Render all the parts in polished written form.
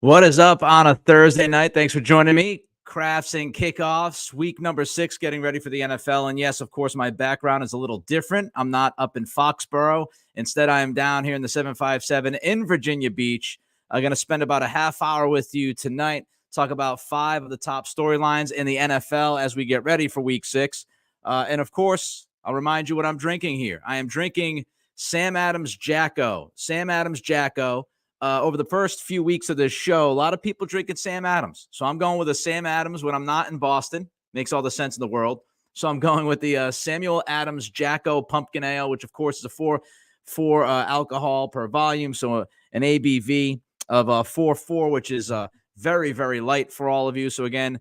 What is up on a Thursday night? Thanks for joining me. Crafts and Kickoffs, week number 6, getting ready for the NFL. And yes, of course, my background is a little different. I'm not up in Foxborough. Instead, I am down here in the 757 in Virginia Beach. I'm going to spend about a half hour with you tonight, talk about 5 of the top storylines in the NFL as we get ready for week 6. And of course, I'll remind you what I'm drinking here. I am drinking Sam Adams Jacko. Sam Adams Jacko. Over the first few weeks of this show, a lot of people drinking Sam Adams. So I'm going with a Sam Adams when I'm not in Boston. Makes all the sense in the world. So I'm going with the Samuel Adams Jacko Pumpkin Ale, which, of course, is a 4 alcohol per volume. So an ABV of 4.4, which is very, very light for all of you. So, again,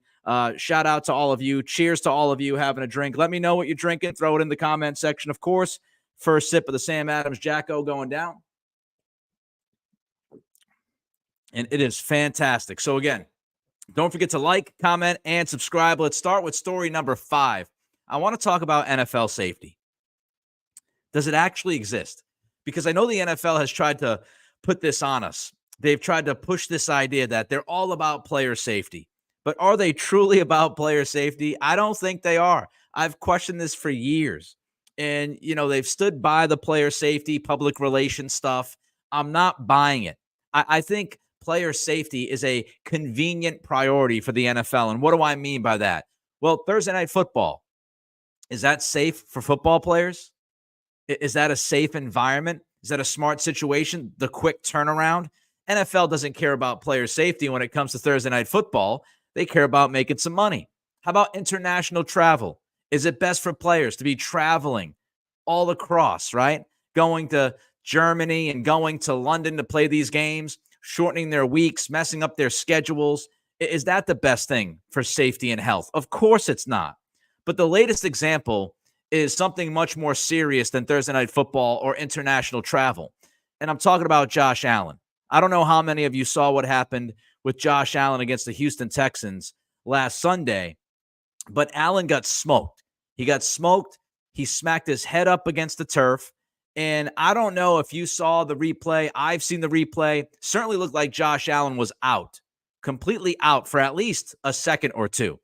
shout out to all of you. Cheers to all of you having a drink. Let me know what you're drinking. Throw it in the comment section, of course. First sip of the Sam Adams Jacko going down. And it is fantastic. So, again, don't forget to like, comment, and subscribe. Let's start with story number 5. I want to talk about NFL safety. Does it actually exist? Because I know the NFL has tried to put this on us. They've tried to push this idea that they're all about player safety. But are they truly about player safety? I don't think they are. I've questioned this for years. And, they've stood by the player safety, public relations stuff. I'm not buying it. I think player safety is a convenient priority for the NFL. And what do I mean by that? Well, Thursday Night Football, is that safe for football players? Is that a safe environment? Is that a smart situation? The quick turnaround? NFL doesn't care about player safety when it comes to Thursday Night Football. They care about making some money. How about international travel? Is it best for players to be traveling all across, right? Going to Germany and going to London to play these games, shortening their weeks, messing up their schedules. Is that the best thing for safety and health? Of course it's not. But the latest example is something much more serious than Thursday Night Football or international travel. And I'm talking about Josh Allen. I don't know how many of you saw what happened with Josh Allen against the Houston Texans last Sunday, but Allen got smoked. He got smoked. He smacked his head up against the turf. And I don't know if you saw the replay. I've seen the replay. Certainly looked like Josh Allen was out, completely out for at least a second or two.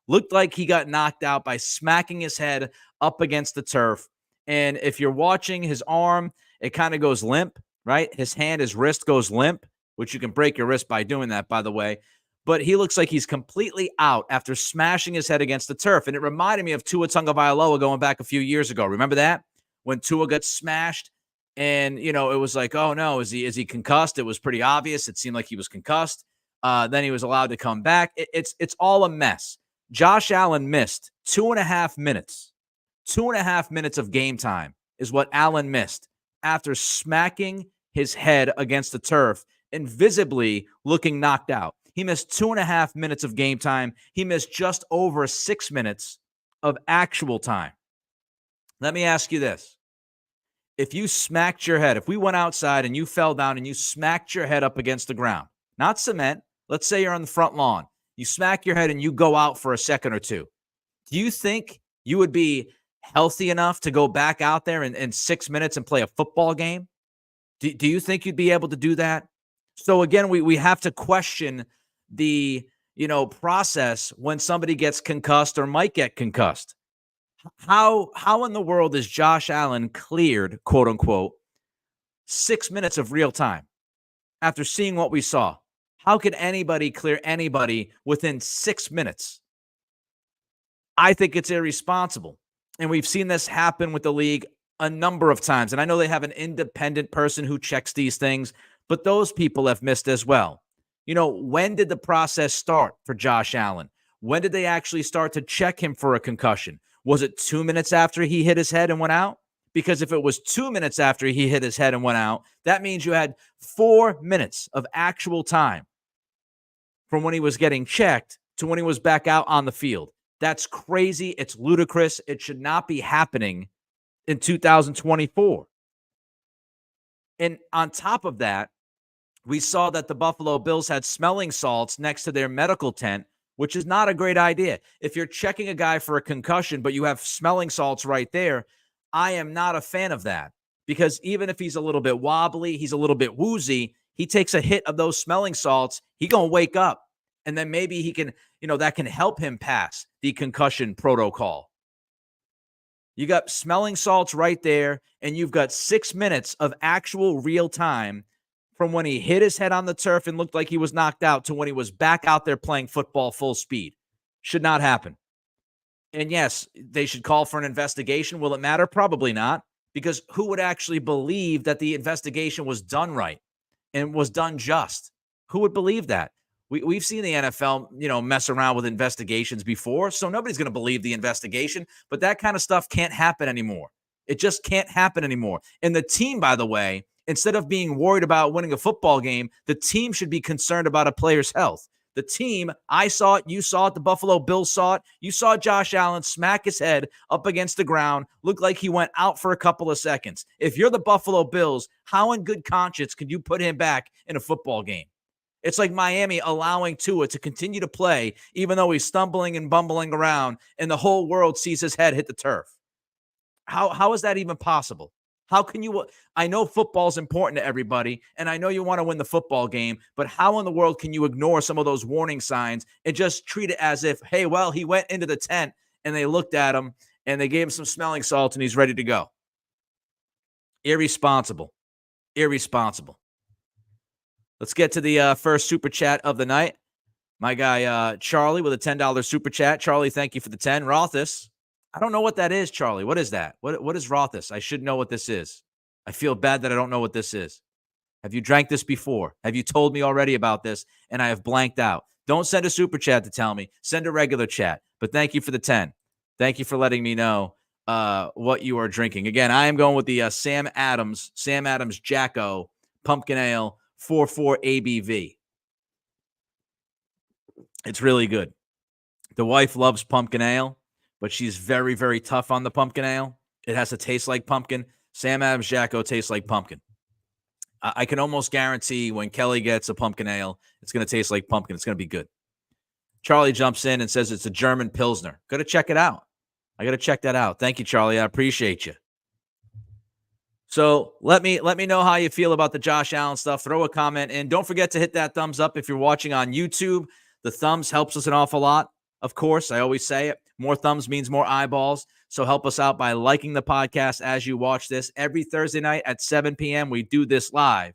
Looked like he got knocked out by smacking his head up against the turf. And if you're watching his arm, it kind of goes limp, right? His wrist goes limp, which you can break your wrist by doing that, by the way. But he looks like he's completely out after smashing his head against the turf. And it reminded me of Tua Tagovailoa going back a few years ago. Remember that? When Tua got smashed and, it was like, oh, no, is he concussed? It was pretty obvious. It seemed like he was concussed. Then he was allowed to come back. It's all a mess. Josh Allen missed 2.5 minutes. 2.5 minutes of game time is what Allen missed after smacking his head against the turf and visibly looking knocked out. He missed 2.5 minutes of game time. He missed just over 6 minutes of actual time. Let me ask you this. If you smacked your head, if we went outside and you fell down and you smacked your head up against the ground, not cement, let's say you're on the front lawn, you smack your head and you go out for a second or two, do you think you would be healthy enough to go back out there in 6 minutes and play a football game? Do you think you'd be able to do that? So again, we have to question the process when somebody gets concussed or might get concussed. How in the world is Josh Allen cleared, quote unquote, 6 minutes of real time after seeing what we saw? How could anybody clear anybody within 6 minutes? I think it's irresponsible. And we've seen this happen with the league a number of times. And I know they have an independent person who checks these things, but those people have missed as well. When did the process start for Josh Allen? When did they actually start to check him for a concussion? Was it 2 minutes after he hit his head and went out? Because if it was 2 minutes after he hit his head and went out, that means you had 4 minutes of actual time from when he was getting checked to when he was back out on the field. That's crazy. It's ludicrous. It should not be happening in 2024. And on top of that, we saw that the Buffalo Bills had smelling salts next to their medical tent, which is not a great idea. If you're checking a guy for a concussion, but you have smelling salts right there, I am not a fan of that. Because even if he's a little bit wobbly, he's a little bit woozy, he takes a hit of those smelling salts, he going to wake up. And then maybe he can, that can help him pass the concussion protocol. You got smelling salts right there, and you've got 6 minutes of actual real time from when he hit his head on the turf and looked like he was knocked out to when he was back out there playing football full speed. Should not happen. And yes, they should call for an investigation. Will it matter? Probably not, because who would actually believe that the investigation was done right and was done just? Who would believe that? We've seen the NFL, mess around with investigations before, so nobody's going to believe the investigation, but that kind of stuff can't happen anymore. It just can't happen anymore. And the team, by the way, instead of being worried about winning a football game, the team should be concerned about a player's health. The team, I saw it, you saw it, the Buffalo Bills saw it. You saw Josh Allen smack his head up against the ground, looked like he went out for a couple of seconds. If you're the Buffalo Bills, how in good conscience could you put him back in a football game? It's like Miami allowing Tua to continue to play, even though he's stumbling and bumbling around, and the whole world sees his head hit the turf. How is that even possible? How can you? I know football is important to everybody, and I know you want to win the football game, but how in the world can you ignore some of those warning signs and just treat it as if, hey, well, he went into the tent and they looked at him and they gave him some smelling salts and he's ready to go? Irresponsible. Irresponsible. Let's get to the first super chat of the night. My guy, Charlie, with a $10 super chat. Charlie, thank you for the 10. Rothis. I don't know what that is, Charlie. What is that? What is Rothis? I should know what this is. I feel bad that I don't know what this is. Have you drank this before? Have you told me already about this and I have blanked out? Don't send a super chat to tell me. Send a regular chat. But thank you for the 10. Thank you for letting me know what you are drinking. Again, I am going with the Sam Adams Jacko Pumpkin Ale 4.4 ABV. It's really good. The wife loves pumpkin ale, but she's very, very tough on the pumpkin ale. It has to taste like pumpkin. Sam Adams Jacko tastes like pumpkin. I can almost guarantee when Kelly gets a pumpkin ale, it's going to taste like pumpkin. It's going to be good. Charlie jumps in and says it's a German Pilsner. Got to check it out. I got to check that out. Thank you, Charlie. I appreciate you. So let me know how you feel about the Josh Allen stuff. Throw a comment in. Don't forget to hit that thumbs up if you're watching on YouTube. The thumbs helps us an awful lot. Of course, I always say it. More thumbs means more eyeballs. So help us out by liking the podcast as you watch this. Every Thursday night at 7 p.m., we do this live.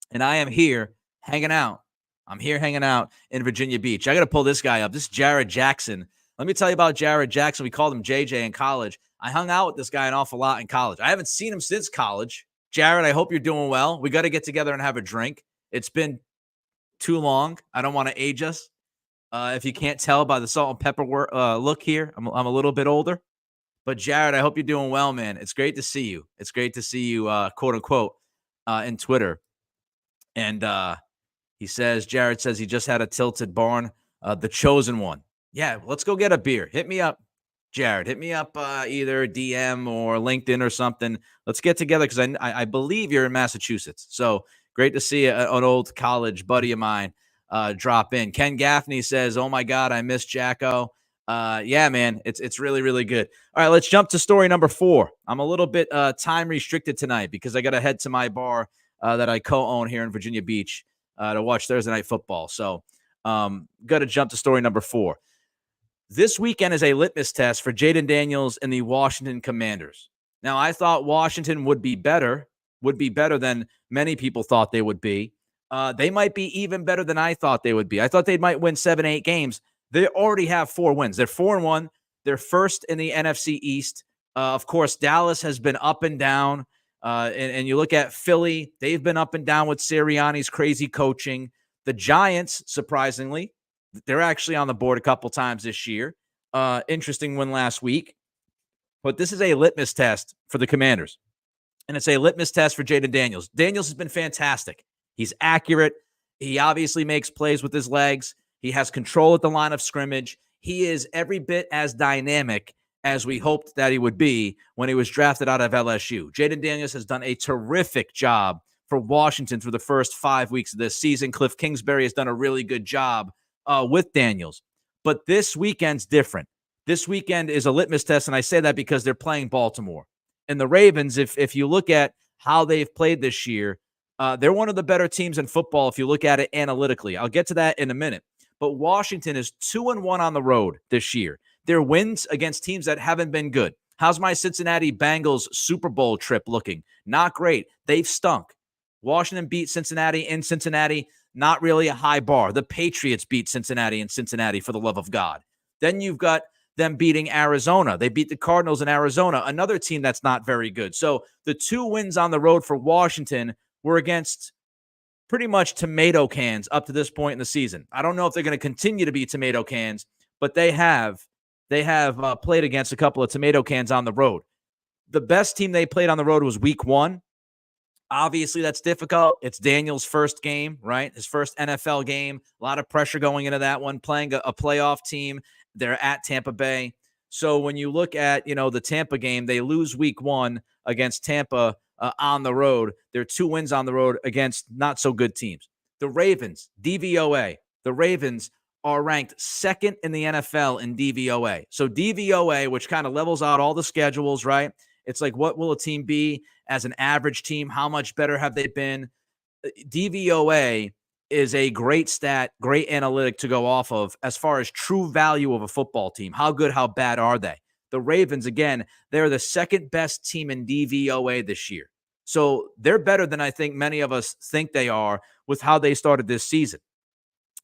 And I am here hanging out. I'm here hanging out in Virginia Beach. I got to pull this guy up. This is Jared Jackson. Let me tell you about Jared Jackson. We called him JJ in college. I hung out with this guy an awful lot in college. I haven't seen him since college. Jared, I hope you're doing well. We got to get together and have a drink. It's been too long. I don't want to age us. If you can't tell by the salt and pepper look here, I'm a little bit older. But Jared, I hope you're doing well, man. It's great to see you. It's great to see you, quote unquote, in Twitter. And Jared says he just had a tilted barn, the chosen one. Yeah, let's go get a beer. Hit me up, Jared. Hit me up either DM or LinkedIn or something. Let's get together because I believe you're in Massachusetts. So great to see an old college buddy of mine drop in. Ken Gaffney says, oh, my God, I miss Jacko. Yeah, man, it's really, really good. All right, let's jump to story number 4. I'm a little bit time restricted tonight because I got to head to my bar that I co-own here in Virginia Beach to watch Thursday Night Football. So got to jump to story number 4. This weekend is a litmus test for Jaden Daniels and the Washington Commanders. Now, I thought Washington would be better than many people thought they would be. They might be even better than I thought they would be. I thought they might win 7-8 games. They already have 4 wins. They're 4-1. They're first in the NFC East. Of course, Dallas has been up and down. And you look at Philly, they've been up and down with Sirianni's crazy coaching. The Giants, surprisingly, they're actually on the board a couple times this year. Interesting win last week. But this is a litmus test for the Commanders. And it's a litmus test for Jaden Daniels. Daniels has been fantastic. He's accurate. He obviously makes plays with his legs. He has control at the line of scrimmage. He is every bit as dynamic as we hoped that he would be when he was drafted out of LSU. Jaden Daniels has done a terrific job for Washington through the first 5 weeks of this season. Cliff Kingsbury has done a really good job with Daniels. But this weekend's different. This weekend is a litmus test, and I say that because they're playing Baltimore. And the Ravens, if you look at how they've played this year, They're one of the better teams in football if you look at it analytically. I'll get to that in a minute. But Washington is 2-1 on the road this year. Their wins against teams that haven't been good. How's my Cincinnati Bengals Super Bowl trip looking? Not great. They've stunk. Washington beat Cincinnati in Cincinnati. Not really a high bar. The Patriots beat Cincinnati in Cincinnati, for the love of God. Then you've got them beating Arizona. They beat the Cardinals in Arizona, another team that's not very good. So the 2 wins on the road for Washington were against pretty much tomato cans up to this point in the season. I don't know if they're going to continue to be tomato cans, but they have played against a couple of tomato cans on the road. The best team they played on the road was week 1. Obviously, that's difficult. It's Daniel's first game, right? His first NFL game. A lot of pressure going into that one, playing a playoff team. They're at Tampa Bay. So when you look at, the Tampa game, they lose week 1 against Tampa on the road. They're 2 wins on the road against not so good teams. The Ravens, DVOA. The Ravens are ranked 2nd in the NFL in DVOA. So DVOA, which kind of levels out all the schedules, right? It's like, what will a team be as an average team? How much better have they been? DVOA is a great stat, great analytic to go off of as far as true value of a football team. How good, how bad are they? The Ravens, again, they're the 2nd best team in DVOA this year. So they're better than I think many of us think they are with how they started this season.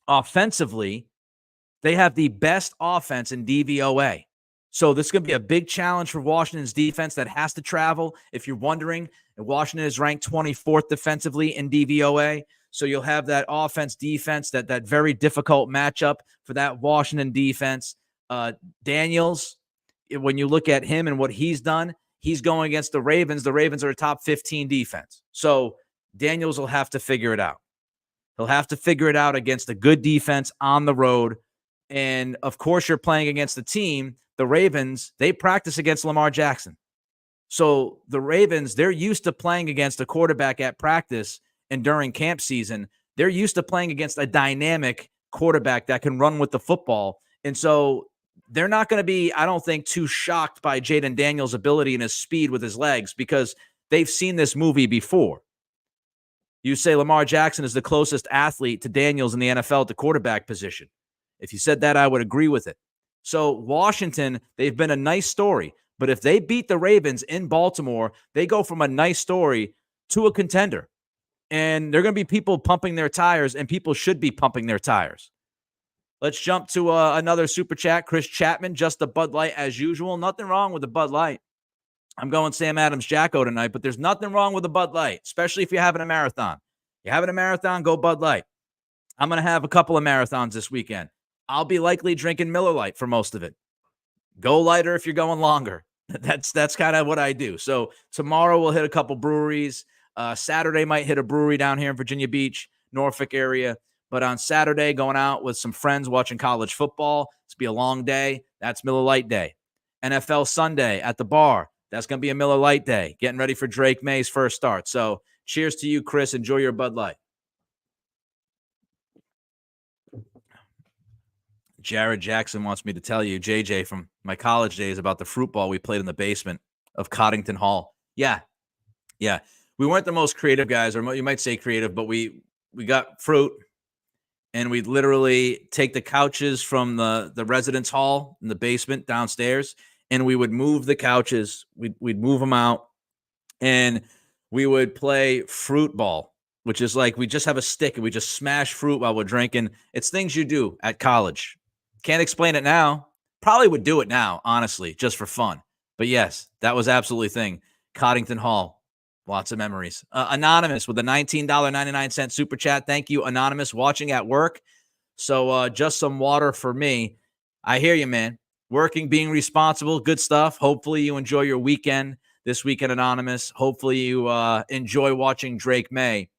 Offensively, they have the best offense in DVOA. So this is going to be a big challenge for Washington's defense that has to travel. If you're wondering, Washington is ranked 24th defensively in DVOA. So you'll have that offense-defense, that very difficult matchup for that Washington defense. Daniels, when you look at him and what he's done, he's going against the Ravens. The Ravens are a top 15 defense. So Daniels will have to figure it out. He'll have to figure it out against a good defense on the road. And, of course, you're playing against the team. The Ravens, they practice against Lamar Jackson. So the Ravens, they're used to playing against a quarterback at practice and during camp season. They're used to playing against a dynamic quarterback that can run with the football. And so they're not going to be, I don't think, too shocked by Jaden Daniels' ability and his speed with his legs because they've seen this movie before. You say Lamar Jackson is the closest athlete to Daniels in the NFL at the quarterback position. If you said that, I would agree with it. So Washington, they've been a nice story. But if they beat the Ravens in Baltimore, they go from a nice story to a contender. And there are going to be people pumping their tires, and people should be pumping their tires. Let's jump to another super chat. Chris Chapman, just a Bud Light as usual. Nothing wrong with a Bud Light. I'm going Sam Adams Jacko tonight, but there's nothing wrong with a Bud Light, especially if you're having a marathon. You're having a marathon, go Bud Light. I'm going to have a couple of marathons this weekend. I'll be likely drinking Miller Lite for most of it. Go lighter if you're going longer. That's kind of what I do. So tomorrow we'll hit a couple breweries. Saturday might hit a brewery down here in Virginia Beach, Norfolk area. But on Saturday, going out with some friends watching college football. It's be a long day. That's Miller Lite day. NFL Sunday at the bar. That's going to be a Miller Lite day. Getting ready for Drake Maye's first start. So cheers to you, Chris. Enjoy your Bud Light. Jared Jackson wants me to tell you, JJ, from my college days about the fruit ball we played in the basement of Coddington Hall. Yeah. We weren't the most creative guys, or you might say creative, but we got fruit, and we'd literally take the couches from the residence hall in the basement downstairs, and we would move the couches. We'd move them out, and we would play fruit ball, which is like we just have a stick, and we just smash fruit while we're drinking. It's things you do at college. Can't explain it now. Probably would do it now, honestly, just for fun. But yes, that was absolutely a thing. Coddington Hall. Lots of memories. Anonymous with a $19.99 super chat. Thank you, Anonymous, watching at work. So just some water for me. I hear you, man. Working, being responsible, good stuff. Hopefully you enjoy your weekend this weekend, Anonymous. Hopefully you enjoy watching Drake Maye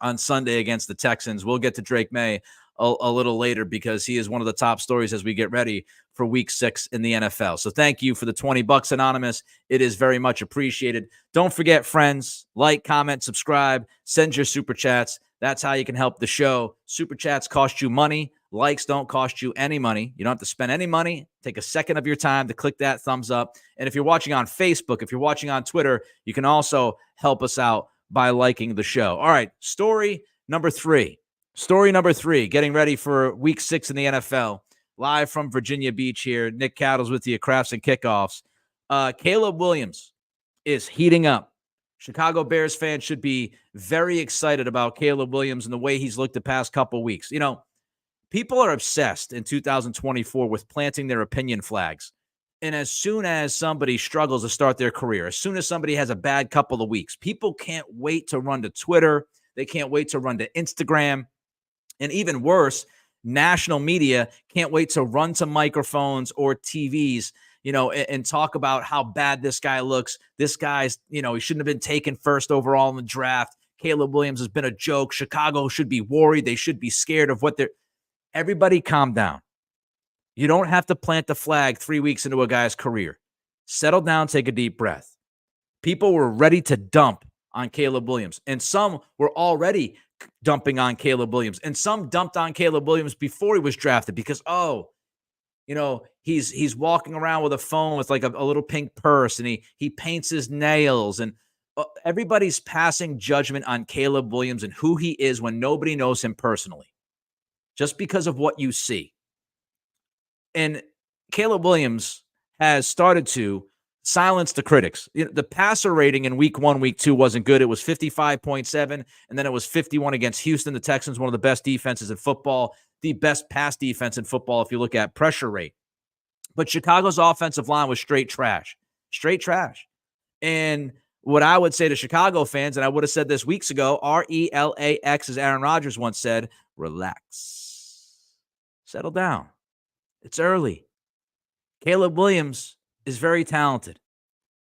on Sunday against the Texans. We'll get to Drake Maye a little later because he is one of the top stories as we get ready for week 6 in the NFL. So thank you for the $20, Anonymous. It is very much appreciated. Don't forget, friends, like, comment, subscribe, send your super chats. That's how you can help the show. Super chats cost you money. Likes don't cost you any money. You don't have to spend any money. Take a second of your time to click that thumbs up. And if you're watching on Facebook, if you're watching on Twitter, you can also help us out by liking the show. All right, story number three. Story number three, getting ready for week 6 in the NFL. Live from Virginia Beach here. Nick Cattles with you at Crafts and Kickoffs. Caleb Williams is heating up. Chicago Bears fans should be very excited about Caleb Williams and the way he's looked the past couple weeks. You know, people are obsessed in 2024 with planting their opinion flags. And as soon as somebody struggles to start their career, as soon as somebody has a bad couple of weeks, people can't wait to run to Twitter. They can't wait to run to Instagram. And even worse, national media can't wait to run to microphones or TVs, and talk about how bad this guy looks. This guy's, he shouldn't have been taken first overall in the draft. Caleb Williams has been a joke. Chicago should be worried. They should be scared of what they're. Everybody calm down. You don't have to plant the flag 3 weeks into a guy's career. Settle down, take a deep breath. People were ready to dump on Caleb Williams, and some were already dumping on Caleb Williams, and some dumped on Caleb Williams before he was drafted because, he's walking around with a phone with like a little pink purse, and he paints his nails, and everybody's passing judgment on Caleb Williams and who he is when nobody knows him personally, just because of what you see. And Caleb Williams has started to silence the critics. The passer rating in week 1, week 2 wasn't good. It was 55.7, and then it was 51 against Houston. The Texans, one of the best defenses in football, the best pass defense in football if you look at pressure rate. But Chicago's offensive line was straight trash. Straight trash. And what I would say to Chicago fans, and I would have said this weeks ago, RELAX, as Aaron Rodgers once said, relax. Settle down. It's early. Caleb Williams is very talented.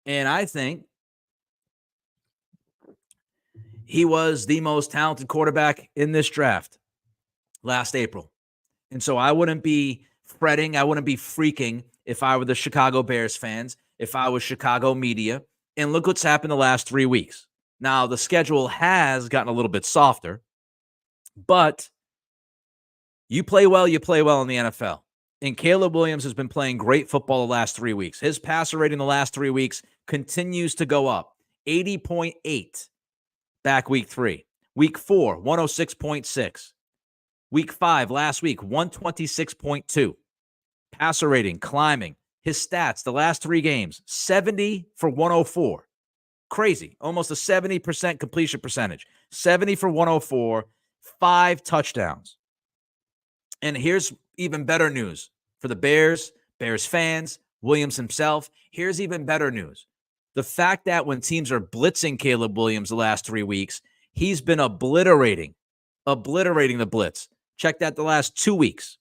And I think he was the most talented quarterback in this draft last April. And so I wouldn't be fretting. I wouldn't be freaking if I were the Chicago Bears fans, if I was Chicago media. And look what's happened the last 3 weeks. Now, the schedule has gotten a little bit softer, but you play well in the NFL. And Caleb Williams has been playing great football the last 3 weeks. His passer rating the last 3 weeks continues to go up. 80.8 back week 3. Week 4, 106.6. Week 5, last week, 126.2. Passer rating climbing. His stats the last 3 games, 70 for 104. Crazy. Almost a 70% completion percentage. 70 for 104, 5 touchdowns. And here's even better news for the Bears fans, Williams himself. Here's even better news. The fact that when teams are blitzing Caleb Williams the last 3 weeks, he's been obliterating the blitz. Check that the last 2 weeks.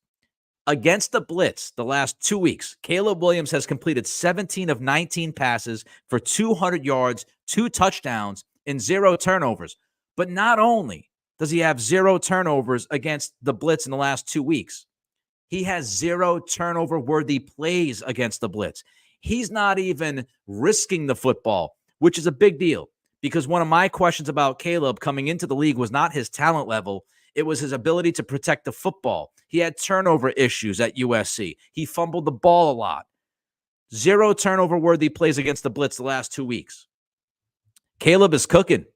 Against the blitz, the last 2 weeks, Caleb Williams has completed 17 of 19 passes for 200 yards, 2 touchdowns, and 0 turnovers. But not only does he have 0 turnovers against the blitz in the last 2 weeks, he has 0 turnover-worthy plays against the blitz. He's not even risking the football, which is a big deal, because one of my questions about Caleb coming into the league was not his talent level. It was his ability to protect the football. He had turnover issues at USC. He fumbled the ball a lot. 0 turnover-worthy plays against the blitz the last 2 weeks. Caleb is cooking.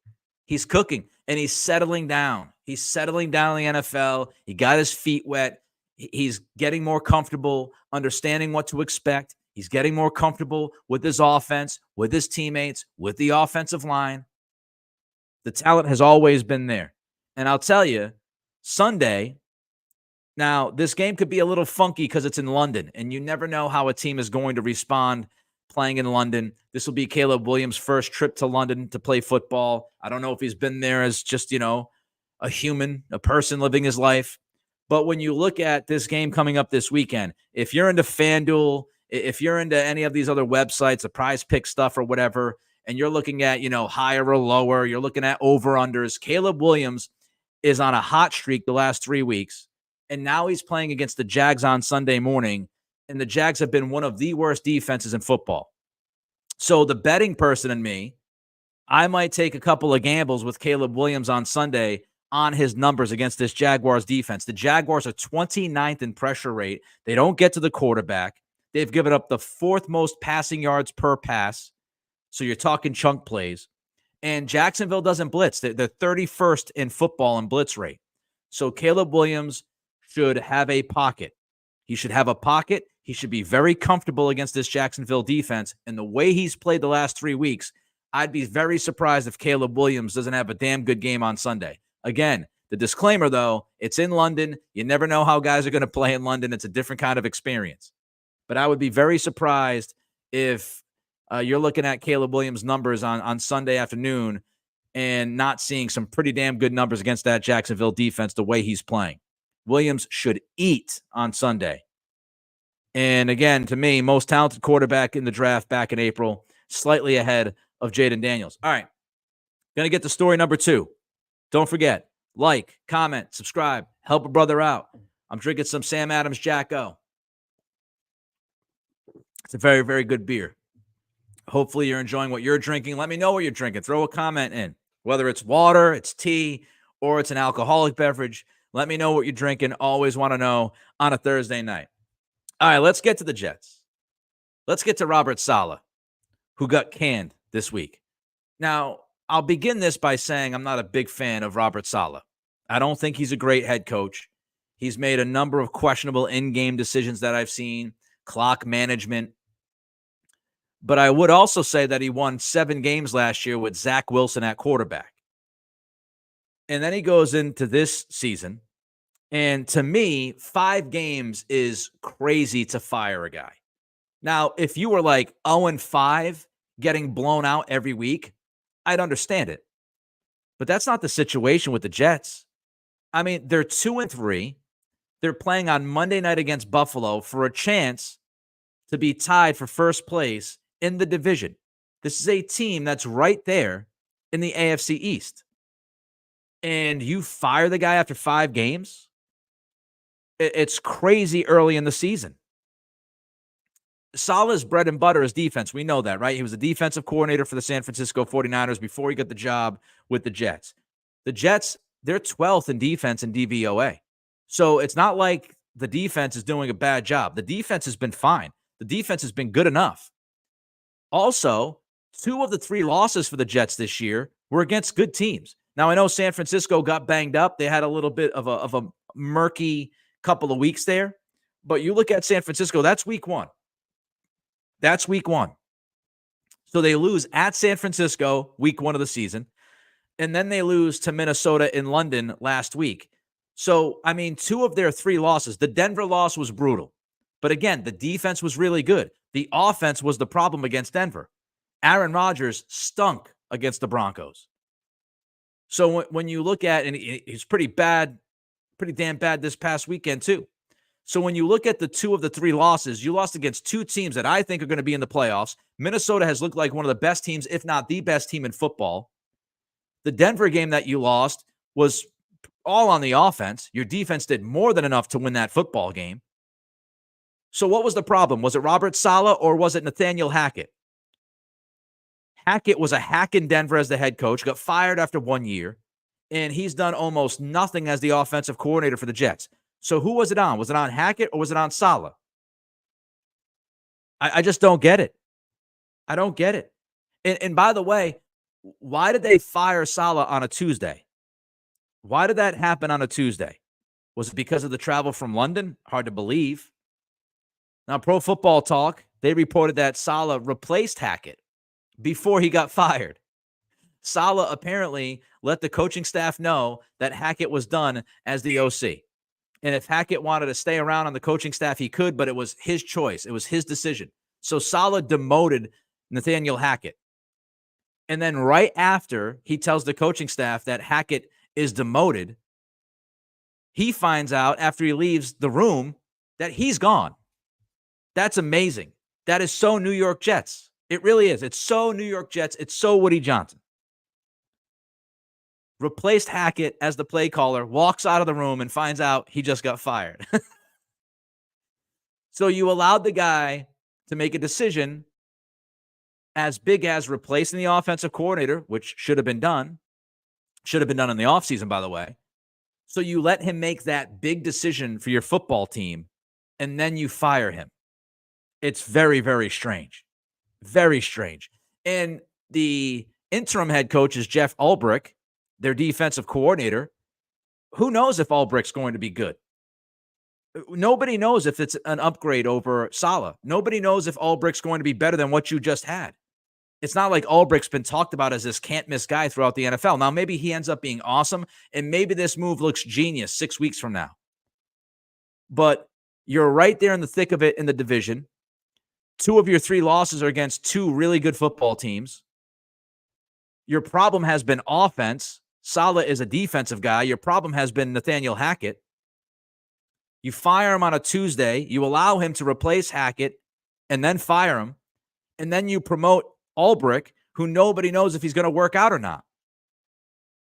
He's cooking, and he's settling down. He's settling down in the NFL. He got his feet wet. He's getting more comfortable, understanding what to expect. He's getting more comfortable with his offense, with his teammates, with the offensive line. The talent has always been there. And I'll tell you, Sunday, now this game could be a little funky because it's in London, and you never know how a team is going to respond playing in London. This will be Caleb Williams' first trip to London to play football. I don't know if he's been there as just, a human, a person living his life. But when you look at this game coming up this weekend, if you're into FanDuel, if you're into any of these other websites, the Prize Pick stuff or whatever, and you're looking at, higher or lower, you're looking at over-unders, Caleb Williams is on a hot streak the last 3 weeks, and now he's playing against the Jags on Sunday morning, and the Jags have been one of the worst defenses in football. So the betting person in me, I might take a couple of gambles with Caleb Williams on Sunday on his numbers against this Jaguars defense. The Jaguars are 29th in pressure rate. They don't get to the quarterback. They've given up the 4th most passing yards per pass. So you're talking chunk plays. And Jacksonville doesn't blitz. They're 31st in football in blitz rate. So Caleb Williams should have a pocket. He should have a pocket. He should be very comfortable against this Jacksonville defense. And the way he's played the last 3 weeks, I'd be very surprised if Caleb Williams doesn't have a damn good game on Sunday. Again, the disclaimer, though, it's in London. You never know how guys are going to play in London. It's a different kind of experience. But I would be very surprised if you're looking at Caleb Williams' numbers on Sunday afternoon and not seeing some pretty damn good numbers against that Jacksonville defense the way he's playing. Williams should eat on Sunday. And again, to me, most talented quarterback in the draft back in April, slightly ahead of Jaden Daniels. All right, going to get to story number 2. Don't forget, like, comment, subscribe, help a brother out. I'm drinking some Sam Adams Jack O. It's a very, very good beer. Hopefully you're enjoying what you're drinking. Let me know what you're drinking. Throw a comment in, whether it's water, it's tea, or it's an alcoholic beverage. Let me know what you're drinking. Always want to know on a Thursday night. All right, let's get to the Jets. Let's get to Robert Saleh, who got canned this week. Now, I'll begin this by saying I'm not a big fan of Robert Saleh. I don't think he's a great head coach. He's made a number of questionable in-game decisions that I've seen, clock management. But I would also say that he won 7 games last year with Zach Wilson at quarterback. And then he goes into this season. And to me, 5 games is crazy to fire a guy. Now, if you were like 0-5, getting blown out every week, I'd understand it. But that's not the situation with the Jets. I mean, they're 2-3. They're playing on Monday night against Buffalo for a chance to be tied for first place in the division. This is a team that's right there in the AFC East. And you fire the guy after 5 games? It's crazy early in the season. Saleh's bread and butter is defense. We know that, right? He was a defensive coordinator for the San Francisco 49ers before he got the job with the Jets. The Jets, they're 12th in defense in DVOA. So it's not like the defense is doing a bad job. The defense has been fine. The defense has been good enough. Also, 2 of the 3 losses for the Jets this year were against good teams. Now, I know San Francisco got banged up. They had a little bit of a murky couple of weeks there. But you look at San Francisco, that's week 1. That's week 1. So they lose at San Francisco, week 1 of the season. And then they lose to Minnesota in London last week. So, I mean, 2 of their 3 losses. The Denver loss was brutal. But again, the defense was really good. The offense was the problem against Denver. Aaron Rodgers stunk against the Broncos. So when you look at, and he's pretty bad, pretty damn bad this past weekend too. So when you look at the 2 of the 3 losses, you lost against 2 teams that I think are going to be in the playoffs. Minnesota has looked like one of the best teams, if not the best team in football. The Denver game that you lost was all on the offense. Your defense did more than enough to win that football game. So what was the problem? Was it Robert Saleh or was it Nathaniel Hackett? Hackett was a hack in Denver as the head coach, got fired after 1 year, and he's done almost nothing as the offensive coordinator for the Jets. So who was it on? Was it on Hackett or was it on Saleh? I just don't get it. I don't get it. And by the way, why did they fire Saleh on a Tuesday? Why did that happen on a Tuesday? Was it because of the travel from London? Hard to believe. Now, Pro Football Talk, they reported that Saleh replaced Hackett before he got fired. Saleh apparently let the coaching staff know that Hackett was done as the OC. And if Hackett wanted to stay around on the coaching staff, he could, but it was his choice. It was his decision. So Saleh demoted Nathaniel Hackett. And then right after he tells the coaching staff that Hackett is demoted, he finds out after he leaves the room that he's gone. That's amazing. That is so New York Jets. It really is. It's so New York Jets. It's so Woody Johnson. Replaced Hackett as the play caller, walks out of the room and finds out he just got fired. So you allowed the guy to make a decision as big as replacing the offensive coordinator, which should have been done. Should have been done in the offseason, by the way. So you let him make that big decision for your football team, and then you fire him. It's very, very strange. Very strange. And the interim head coach is Jeff Ulbrich, their defensive coordinator. Who knows if Ulbrich's going to be good? Nobody knows if it's an upgrade over Salah. Nobody knows if Ulbrich's going to be better than what you just had. It's not like Ulbrich's been talked about as this can't-miss guy throughout the NFL. Now, maybe he ends up being awesome, and maybe this move looks genius 6 weeks from now. But you're right there in the thick of it in the division. 2 of your 3 losses are against 2 really good football teams. Your problem has been offense. Salah is a defensive guy. Your problem has been Nathaniel Hackett. You fire him on a Tuesday. You allow him to replace Hackett and then fire him. And then you promote Ulbrich, who nobody knows if he's going to work out or not.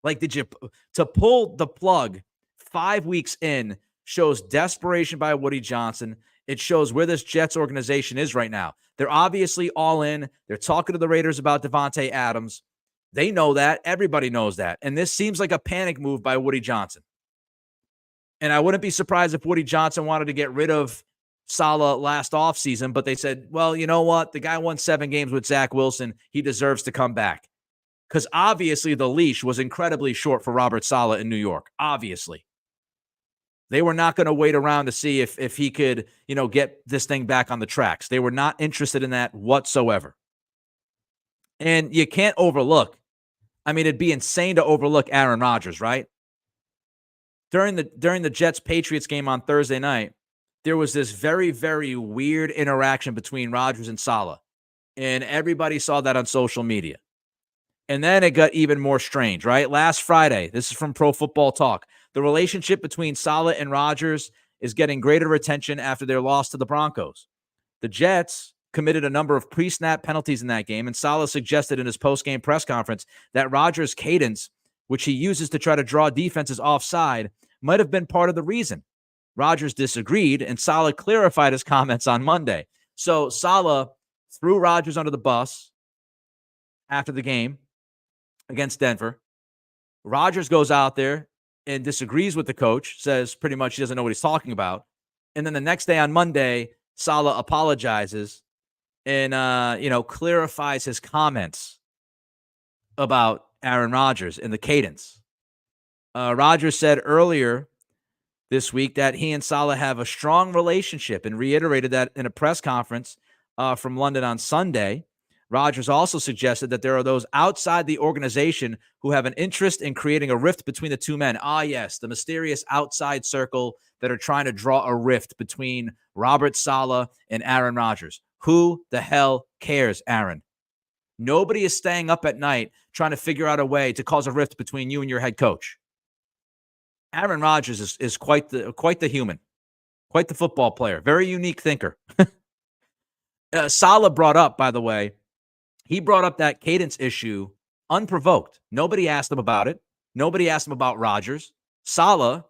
Like, to pull the plug 5 weeks in shows desperation by Woody Johnson. It shows where this Jets organization is right now. They're obviously all in. They're talking to the Raiders about Devontae Adams. They know that. Everybody knows that. And this seems like a panic move by Woody Johnson. And I wouldn't be surprised if Woody Johnson wanted to get rid of Salah last offseason, but they said, well, you know what? The guy won 7 games with Zach Wilson. He deserves to come back. Because obviously the leash was incredibly short for Robert Saleh in New York. Obviously. They were not going to wait around to see if he could, get this thing back on the tracks. They were not interested in that whatsoever. And you can't overlook. I mean, it'd be insane to overlook Aaron Rodgers, right? During the Jets-Patriots game on Thursday night, there was this very, very weird interaction between Rodgers and Salah. And everybody saw that on social media. And then it got even more strange, right? Last Friday, this is from Pro Football Talk, the relationship between Salah and Rodgers is getting greater attention after their loss to the Broncos. The Jets committed a number of pre-snap penalties in that game, and Salah suggested in his post-game press conference that Rodgers' cadence, which he uses to try to draw defenses offside, might have been part of the reason. Rodgers disagreed, and Salah clarified his comments on Monday. So Salah threw Rodgers under the bus after the game against Denver. Rodgers goes out there and disagrees with the coach, says pretty much he doesn't know what he's talking about. And then the next day on Monday, Salah apologizes and, clarifies his comments about Aaron Rodgers and the cadence. Rodgers said earlier this week that he and Salah have a strong relationship and reiterated that in a press conference from London on Sunday. Rodgers also suggested that there are those outside the organization who have an interest in creating a rift between the two men. Ah, yes, the mysterious outside circle that are trying to draw a rift between Robert Saleh and Aaron Rodgers. Who the hell cares, Aaron? Nobody is staying up at night trying to figure out a way to cause a rift between you and your head coach. Aaron Rodgers is quite the human, quite the football player, very unique thinker. Salah brought up, by the way, he brought up that cadence issue unprovoked. Nobody asked him about it. Nobody asked him about Rodgers. Salah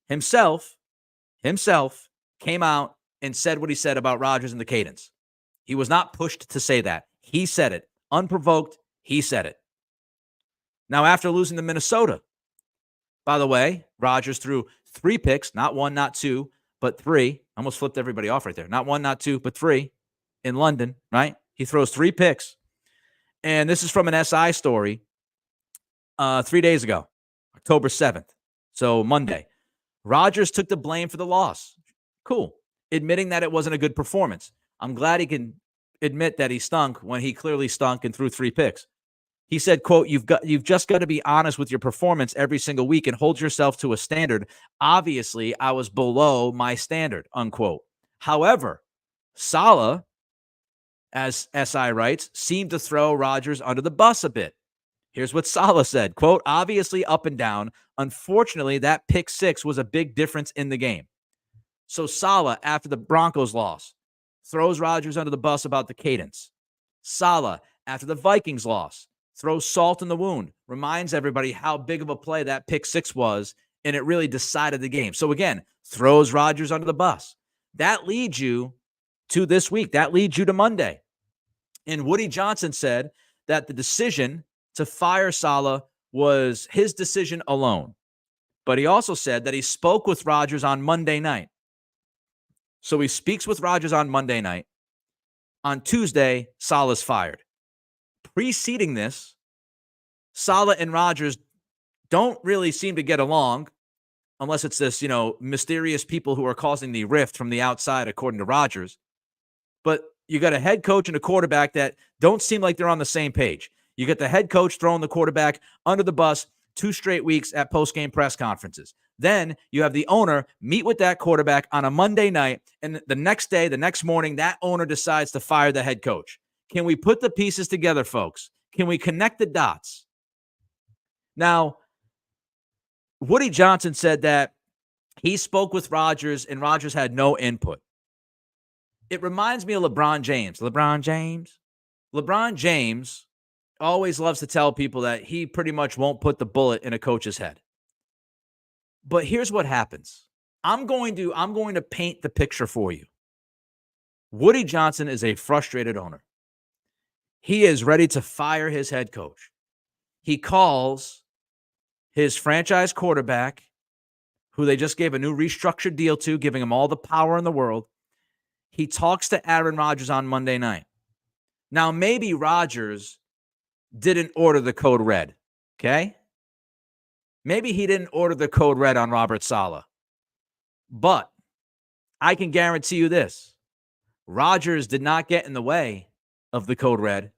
himself came out and said what he said about Rodgers and the cadence. He was not pushed to say that. He said it. Unprovoked, he said it. Now, after losing to Minnesota, by the way, Rodgers threw 3 picks, not 1, not 2, but 3. Almost flipped everybody off right there. Not 1, not 2, but 3 in London, right? He throws 3 picks. And this is from an SI story 3 days ago, October 7th. So Monday. Rodgers took the blame for the loss. Cool. Admitting that it wasn't a good performance. I'm glad he can admit that he stunk when he clearly stunk and threw 3 picks. He said, quote, you've just got to be honest with your performance every single week and hold yourself to a standard. Obviously, I was below my standard, unquote. However, Salah, as SI writes, seemed to throw Rodgers under the bus a bit. Here's what Salah said, quote, obviously up and down. Unfortunately, that pick 6 was a big difference in the game. So Salah, after the Broncos loss, throws Rodgers under the bus about the cadence. Salah, after the Vikings loss, throws salt in the wound, reminds everybody how big of a play that pick 6 was, and it really decided the game. So again, throws Rodgers under the bus. That leads you to this week. That leads you to Monday. And Woody Johnson said that the decision to fire Salah was his decision alone. But he also said that he spoke with Rodgers on Monday night. So he speaks with Rodgers on Monday night. On Tuesday, Salah's fired. Preceding this, Saleh and Rodgers don't really seem to get along unless it's this, mysterious people who are causing the rift from the outside, according to Rodgers. But you got a head coach and a quarterback that don't seem like they're on the same page. You get the head coach throwing the quarterback under the bus 2 straight weeks at post-game press conferences. Then you have the owner meet with that quarterback on a Monday night, and the next day, the next morning, that owner decides to fire the head coach. Can we put the pieces together, folks? Can we connect the dots? Now, Woody Johnson said that he spoke with Rodgers and Rodgers had no input. It reminds me of LeBron James. LeBron James always loves to tell people that he pretty much won't put the bullet in a coach's head. But here's what happens. I'm going to paint the picture for you. Woody Johnson is a frustrated owner. He is ready to fire his head coach. He calls his franchise quarterback, who they just gave a new restructured deal to, giving him all the power in the world. He talks to Aaron Rodgers on Monday night. Now, maybe Rodgers didn't order the code red, okay? Maybe he didn't order the code red on Robert Saleh. But I can guarantee you this. Rodgers did not get in the way of the code red.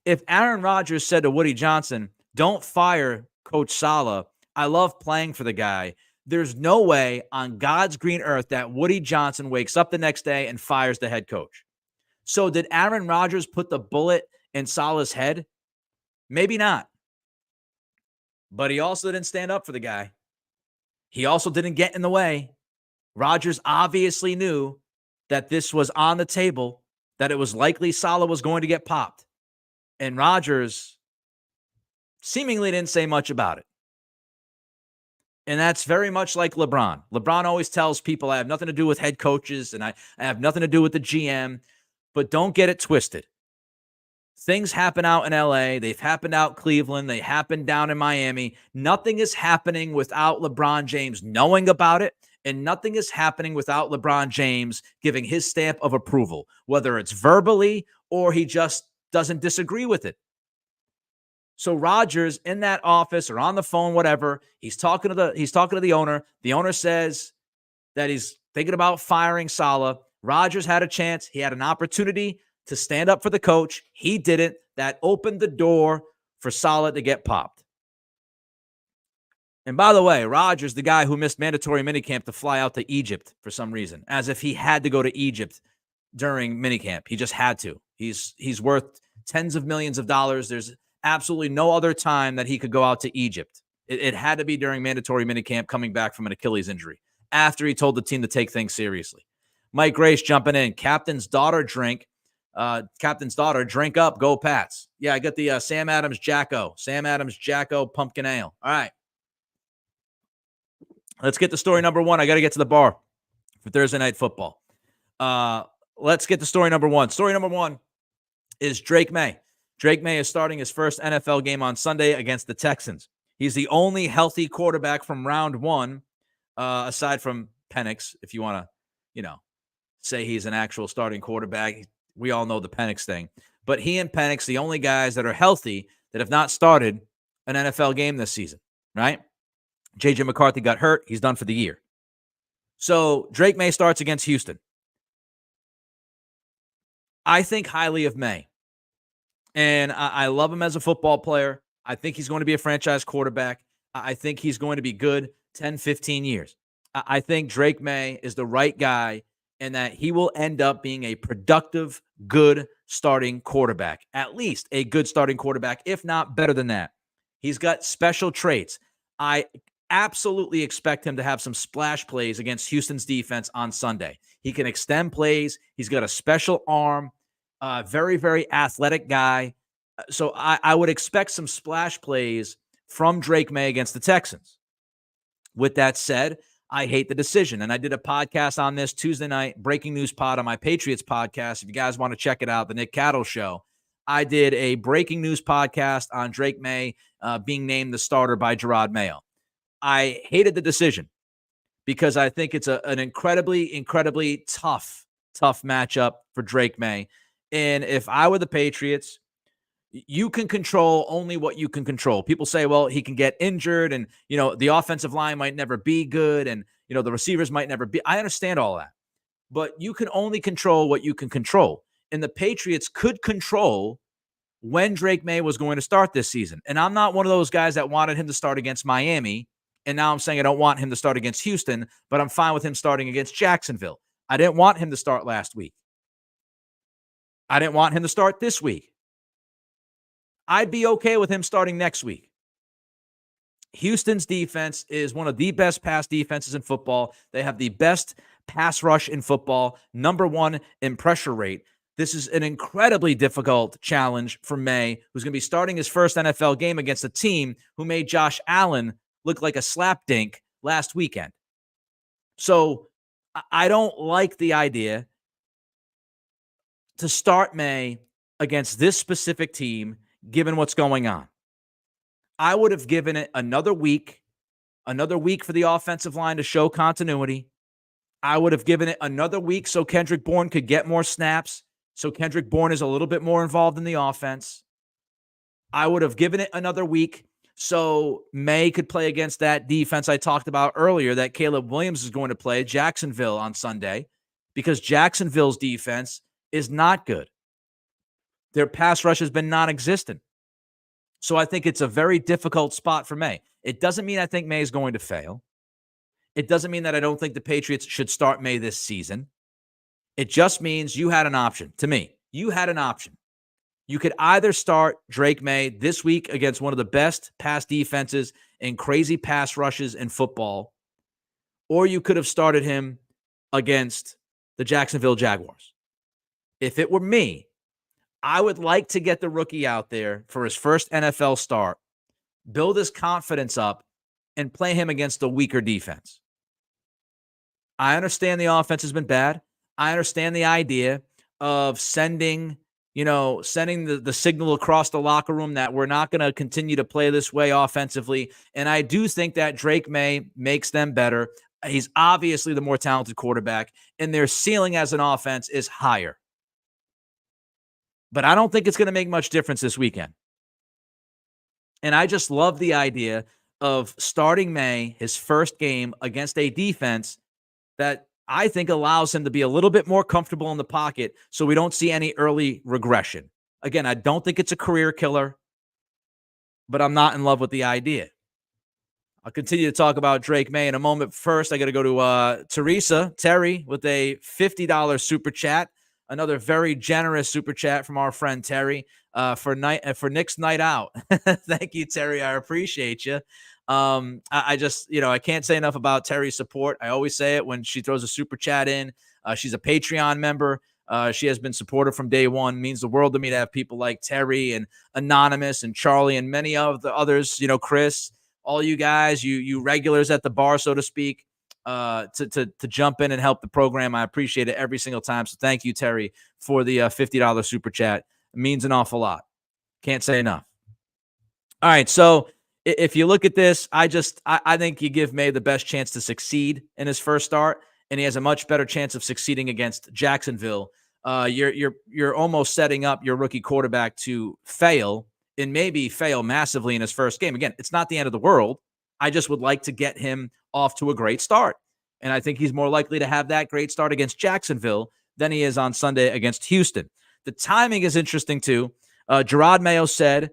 If Aaron Rodgers said to Woody Johnson, don't fire Coach Saleh, I love playing for the guy, there's no way on God's green earth that Woody Johnson wakes up the next day and fires the head coach. So did Aaron Rodgers put the bullet in Saleh's head? Maybe not. But he also didn't stand up for the guy. He also didn't get in the way. Rodgers obviously knew that this was on the table, that it was likely Saleh was going to get popped. And Rodgers seemingly didn't say much about it. And that's very much like LeBron. LeBron always tells people, I have nothing to do with head coaches and I have nothing to do with the GM, but don't get it twisted. Things happen out in LA. They've happened out Cleveland. They happened down in Miami. Nothing is happening without LeBron James knowing about it, and nothing is happening without LeBron James giving his stamp of approval, whether it's verbally or he just doesn't disagree with it. So Rodgers in that office or on the phone, whatever, he's talking to the owner. The owner says that he's thinking about firing Saleh. Rodgers had a chance. He had an opportunity to stand up for the coach. He didn't. That opened the door for Saleh to get popped. And by the way, Rodgers, the guy who missed mandatory minicamp to fly out to Egypt for some reason, as if he had to go to Egypt during minicamp. He just had to. He's worth tens of millions of dollars. There's absolutely no other time that he could go out to Egypt. It had to be during mandatory minicamp coming back from an Achilles injury after he told the team to take things seriously. Mike Grace jumping in. Captain's daughter, drink up, go Pats. Yeah, I got the Sam Adams Jacko pumpkin ale. All right. Let's get to story number one. I got to get to the bar for Thursday Night Football. Let's get to story number one. Story number one is Drake Maye. Drake Maye is starting his first NFL game on Sunday against the Texans. He's the only healthy quarterback from round one, aside from Penix, if you want to, say he's an actual starting quarterback. We all know the Penix thing. But he and Penix, the only guys that are healthy that have not started an NFL game this season, right? J.J. McCarthy got hurt. He's done for the year. So Drake Maye starts against Houston. I think highly of Maye. And I love him as a football player. I think he's going to be a franchise quarterback. I think he's going to be good 10, 15 years. I think Drake Maye is the right guy and that he will end up being a productive, good starting quarterback. At least a good starting quarterback, if not better than that. He's got special traits. I absolutely expect him to have some splash plays against Houston's defense on Sunday. He can extend plays. He's got a special arm. Very, very athletic guy. So I would expect some splash plays from Drake Maye against the Texans. With that said, I hate the decision. And I did a podcast on this Tuesday night, breaking news pod on my Patriots podcast. If you guys want to check it out, the Nick Cattle Show, I did a breaking news podcast on Drake Maye being named the starter by Gerard Mayo. I hated the decision because I think it's an incredibly, incredibly tough matchup for Drake Maye. And if I were the Patriots, You can control only what you can control. People say, well, he can get injured and, the offensive line might never be good and, the receivers might never be. I understand all that, but you can only control what you can control. And the Patriots could control when Drake Maye was going to start this season. And I'm not one of those guys that wanted him to start against Miami. And now I'm saying I don't want him to start against Houston, but I'm fine with him starting against Jacksonville. I didn't want him to start last week. I didn't want him to start this week. I'd be okay with him starting next week. Houston's defense is one of the best pass defenses in football. They have the best pass rush in football, number one in pressure rate. This is an incredibly difficult challenge for Maye, who's going to be starting his first NFL game against a team who made Josh Allen look like a slapdink last weekend. So I don't like the idea to start Maye against this specific team, given what's going on. I would have given it another week for the offensive line to show continuity. I would have given it another week so Kendrick Bourne could get more snaps, so Kendrick Bourne is a little bit more involved in the offense. I would have given it another week so Maye could play against that defense I talked about earlier that Caleb Williams is going to play, Jacksonville, on Sunday, because Jacksonville's defense is not good. Their pass rush has been non-existent. So I think it's a very difficult spot for Maye. It doesn't mean I think Maye is going to fail. It doesn't mean that I don't think the Patriots should start Maye this season. It just means you had an option. To me, you had an option. You could either start Drake Maye this week against one of the best pass defenses and crazy pass rushes in football, or you could have started him against the Jacksonville Jaguars. If it were me, I would like to get the rookie out there for his first NFL start, build his confidence up, and play him against a weaker defense. I understand the offense has been bad. I understand the idea of sending the signal across the locker room that we're not going to continue to play this way offensively. And I do think that Drake Maye makes them better. He's obviously the more talented quarterback, and their ceiling as an offense is higher. But I don't think it's going to make much difference this weekend. And I just love the idea of starting Maye, his first game, against a defense that I think allows him to be a little bit more comfortable in the pocket so we don't see any early regression. Again, I don't think it's a career killer, but I'm not in love with the idea. I'll continue to talk about Drake Maye in a moment. First, I got to go to Terry, with a $50 super chat. Another very generous super chat from our friend Terry for Nick's night out. Thank you, Terry. I appreciate you. I just, I can't say enough about Terry's support. I always say it when she throws a super chat in. She's a Patreon member. She has been supportive from day one. It means the world to me to have people like Terry and Anonymous and Charlie and many of the others, Chris, all you guys, you regulars at the bar, so to speak. To jump in and help the program. I appreciate it every single time. So thank you, Terry, for the $50 super chat. It means an awful lot. Can't say enough. All right. So if you look at this, I think you give Maye the best chance to succeed in his first start, and he has a much better chance of succeeding against Jacksonville. You're almost setting up your rookie quarterback to fail, and maybe fail massively in his first game. Again, it's not the end of the world. I just would like to get him off to a great start. And I think he's more likely to have that great start against Jacksonville than he is on Sunday against Houston. The timing is interesting, too. Gerard Mayo said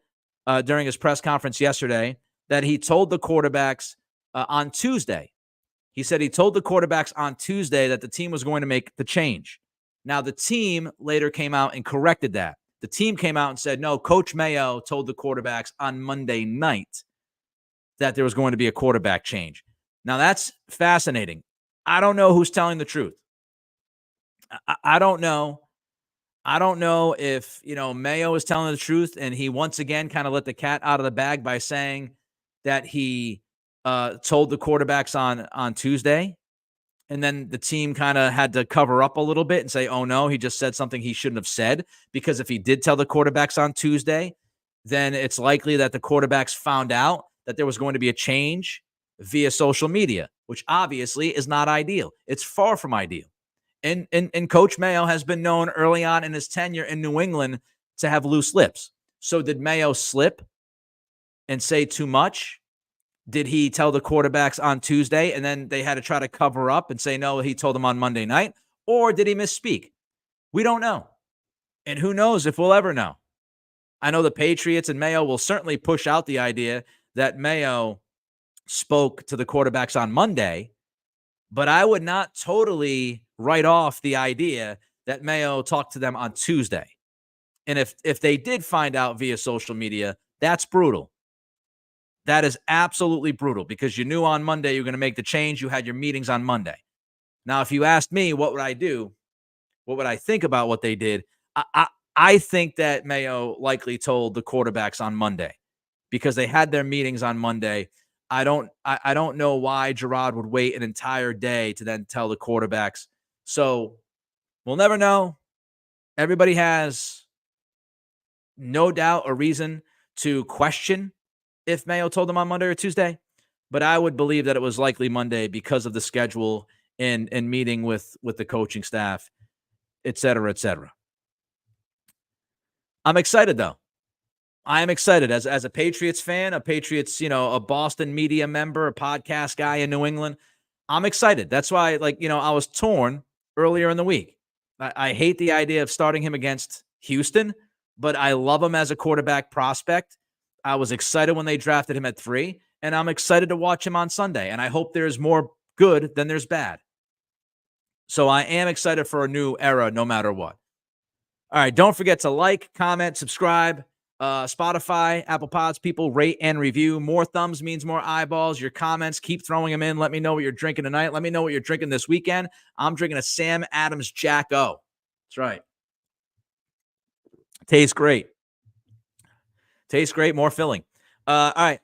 during his press conference yesterday that he told the quarterbacks on Tuesday. He said he told the quarterbacks on Tuesday that the team was going to make the change. Now, the team later came out and corrected that. The team came out and said, no, Coach Mayo told the quarterbacks on Monday night that there was going to be a quarterback change. Now, that's fascinating. I don't know who's telling the truth. I don't know. I don't know if, Mayo is telling the truth and he once again kind of let the cat out of the bag by saying that he told the quarterbacks on Tuesday. And then the team kind of had to cover up a little bit and say, oh, no, he just said something he shouldn't have said. Because if he did tell the quarterbacks on Tuesday, then it's likely that the quarterbacks found out that there was going to be a change via social media, which obviously is not ideal. It's far from ideal. And Coach Mayo has been known early on in his tenure in New England to have loose lips. So did Mayo slip and say too much? Did he tell the quarterbacks on Tuesday and then they had to try to cover up and say, no, he told them on Monday night? Or did he misspeak? We don't know. And who knows if we'll ever know. I know the Patriots and Mayo will certainly push out the idea that Mayo spoke to the quarterbacks on Monday, but I would not totally write off the idea that Mayo talked to them on Tuesday. And if they did find out via social media, that's brutal. That is absolutely brutal because you knew on Monday you were going to make the change. You had your meetings on Monday. Now, if you asked me, what would I do? What would I think about what they did? I think that Mayo likely told the quarterbacks on Monday because they had their meetings on Monday. I don't know why Gerard would wait an entire day to then tell the quarterbacks. So we'll never know. Everybody has no doubt or reason to question if Mayo told them on Monday or Tuesday, but I would believe that it was likely Monday because of the schedule and meeting with the coaching staff, et cetera, et cetera. I'm excited though. I am excited as a Patriots fan, a Patriots, a Boston media member, a podcast guy in New England. I'm excited. That's why, I was torn earlier in the week. I hate the idea of starting him against Houston, but I love him as a quarterback prospect. I was excited when they drafted him at 3, and I'm excited to watch him on Sunday. And I hope there's more good than there's bad. So I am excited for a new era, no matter what. All right, don't forget to like, comment, subscribe. Spotify, Apple Pods, people rate and review. More thumbs means more eyeballs. Your comments, keep throwing them in. Let me know what you're drinking tonight. Let me know what you're drinking this weekend. I'm drinking a Sam Adams Jack O. That's right. Tastes great. Tastes great, more filling. All right,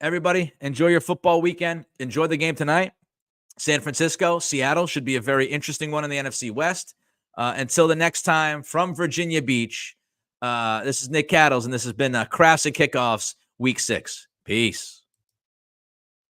everybody, enjoy your football weekend. Enjoy the game tonight. San Francisco, Seattle should be a very interesting one in the NFC West. Until the next time, from Virginia Beach, this is Nick Cattles, and this has been Crafts and Kickoffs, Week 6. Peace.